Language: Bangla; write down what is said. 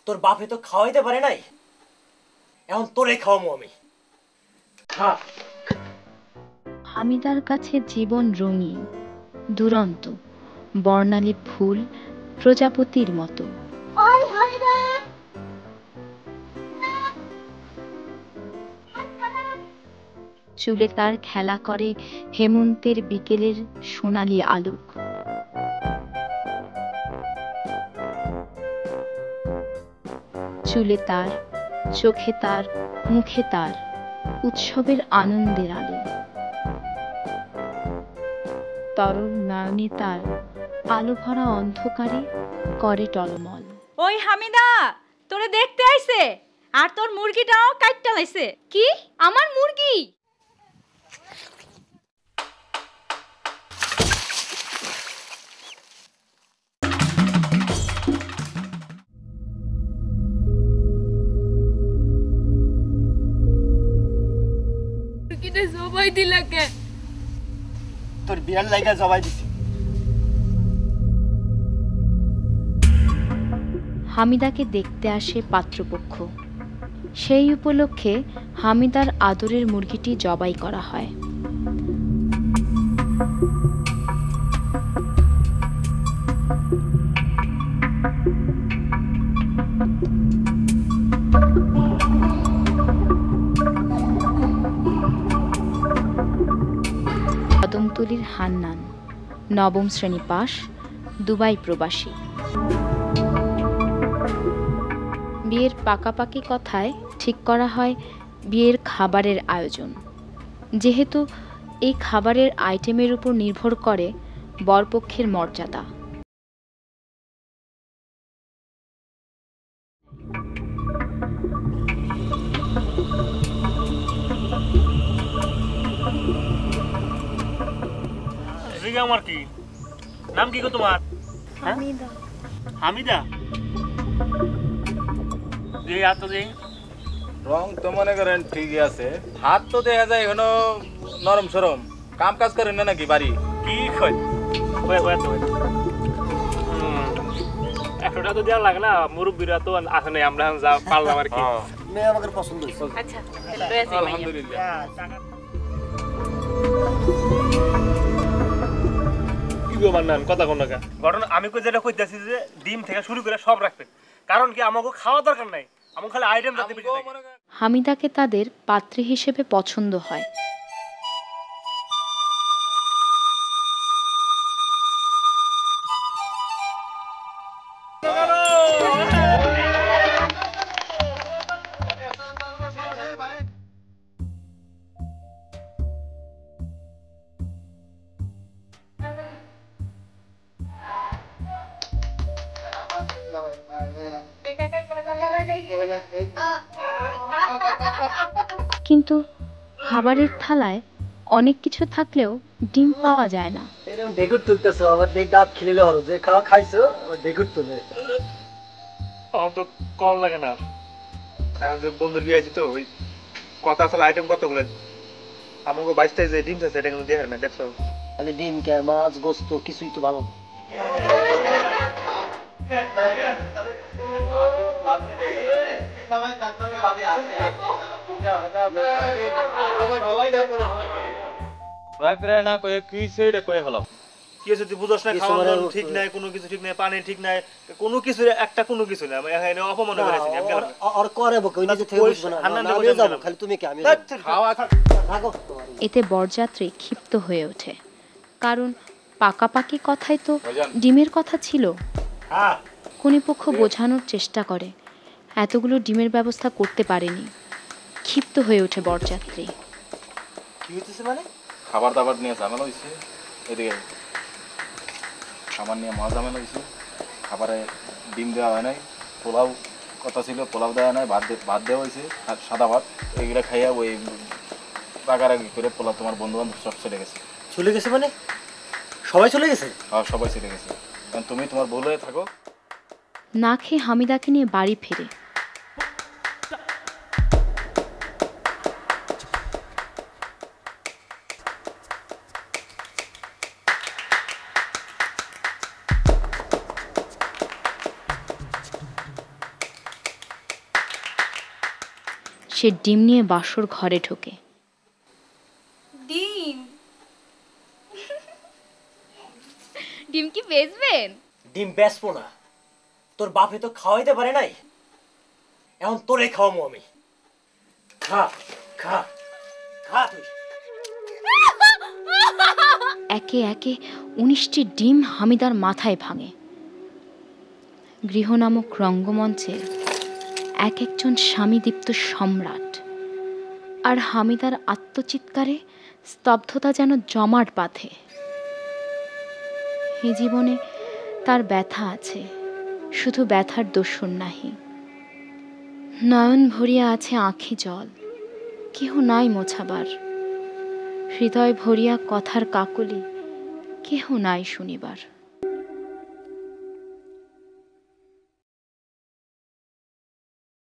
তোর বাপে তো খাওয়াইতে পারে নাই, এখন তোরে খাওয়ামু আমি। হামিদার কাছে জীবন রঙিন, দুরন্ত, বর্ণালী ফুল, প্রজাপতির মতো। চুলে তার খেলা করে হেমন্তের বিকেলের সোনালি আলোক। চুলে তার, চোখে তার, মুখে তার উৎসবের আনন্দের আলো। তরল নয়নে তার আলো ভরা অন্ধকারে করে টলমল। ওই হামিদা, তোরে দেখতে আইছে, আর তোর মুরগিটাও কাইট্টা লাইছে। কি? আমার মুরগি? মুরগিটা জবাই দিলা কে? তোর বিয়ার লাইগা জবাই দিছি। হামিদাকে দেখতে আসে পাত্রপক্ষ। সেই উপলক্ষে হামিদার আদরের মুরগিটি জবাই করা হয়। কদমতলীর হান্নান, নবম শ্রেণী পাস, দুবাই প্রবাসী। বিয়ের পাকাপাকি কথায় ঠিক করা হয় বিয়ের খাবারের আয়োজন, যেহেতু এই খাবারের আইটেমের উপর নির্ভর করে বরপক্ষের মর্যাদা। আমার কি নাম, কি গো তোমার? হামিদা। হামিদা? যে এত যে রং তো মনে করেন ঠিকই আছে, হাত তো দেখা যায় এখনো নরম সরম। কাম কাজ করেন না নাকি বাড়ি? কি কই একটা তো দেওয়া লাগে না, মুরব্বীরা তো আছে নাই, আমরা যা পারলাম আর কি। মেয়ে আমাদের পছন্দ হয়েছে। আচ্ছা, আলহামদুলিল্লাহ। কথা কোন ঘটনা আমি যেটা কইতাছি যে ডিম থেকে শুরু করে সব রাখবেন, কারণ কি আমাকে খাওয়া দরকার নাই, আমার খালি আইটেম রাখতে বেশি থাকে। হামিদাকে তাদের পাত্রী হিসেবে পছন্দ হয়। কিন্তু খাবারের থালায় অনেক কিছু থাকলেও ডিম পাওয়া যায় না। এরকম ঢেকুর তুলতেছো, আবার দেখ দাঁত খিলে হলো, যে খাওয়া খাইছো আবার ঢেকুর তুলে। আমার তো কম লাগে না, এখন যে বন্ধুর বিয়ে আছে তো ওই কথা আসলে আইটেম কতগুলো আমাকে 22টা যে ডিম আছে এটা কিন্তু দিয়ে না, দেখছো? খালি ডিম কে, মাছ গোস্ত কিছুই তো ভালো। না কয়ে কি সেইটা কয়ে হলাম। কি হচ্ছে তুই বুঝছ না, খাওয়া দাওয়া ঠিক নাই, কোনো কিছু ঠিক নাই, পানি ঠিক নাই, কোনো কিছু একটা কোনো কিছু না, এখানে অপমান করে আছি আমি গেলাম। আর করে বকে ওই নিজে থেকে বুঝবো না, হান্নান না বলে যাব, খালি তুমি কে আমি খাওয়া থাকো। এতে বরযাত্রী ক্ষিপ্ত হয়ে ওঠে, কারণ পাকাপাকি কথাই তো ডিমের কথা ছিল। হ্যাঁ, কনেপক্ষ বোঝানোর চেষ্টা করে এতগুলো ডিমের ব্যবস্থা করতে পারেনি। ক্ষিপ্ত হয়ে ওঠে বরযাত্রী। কি হইতেছে মানে? খাবার দাবার নিয়ে ঝামেলা হয়েছে, এদিকে খাবার নিয়ে মাছ ঝামেলা হয়েছে, খাবারে ডিম দেওয়া হয় নাই, পোলাও কথা ছিল পোলাও দেওয়া নাই, ভাত দেওয়া হয়েছে, আর সাদা ভাত, এগুলো খাইয়া ওই রাগারাগি করে পোলাও তোমার বন্ধু বান্ধব সব চলে গেছে। চলে গেছে মানে? সবাই চলে গেছে? আর সবাই চলে গেছে, কারণ তুমি তোমার ভুল হয়ে থাকো। না খেয়ে হামিদাকে নিয়ে বাড়ি ফেরে। সে ডিম নিয়ে বাসর ঘরে ঢোকে। ডিম ডিম কি বেচবেন? ডিম বেচবো না, তোর বাপে তো খাওয়াইতে পারে নাই, এখন তোরে খাওয়ামো আমি। খা খা খা তুই। একে একে 19টি ডিম হামিদার মাথায় ভাঙে। গৃহ নামক রঙ্গমঞ্চে এক একজন স্বামীদীপ্ত সম্রাট, আর হামিদার আত্মচিৎকারে স্তব্ধতা যেন জমাট বাঁধে। এ জীবনে তার ব্যথা আছে, শুধু ব্যথার দোষর নাহি। নয়ন ভরিয়া আছে আঁখি জল, কেহ নাই মোছাবার। হৃদয় ভরিয়া কথার কাকলি, কেহ নাই শুনিবার।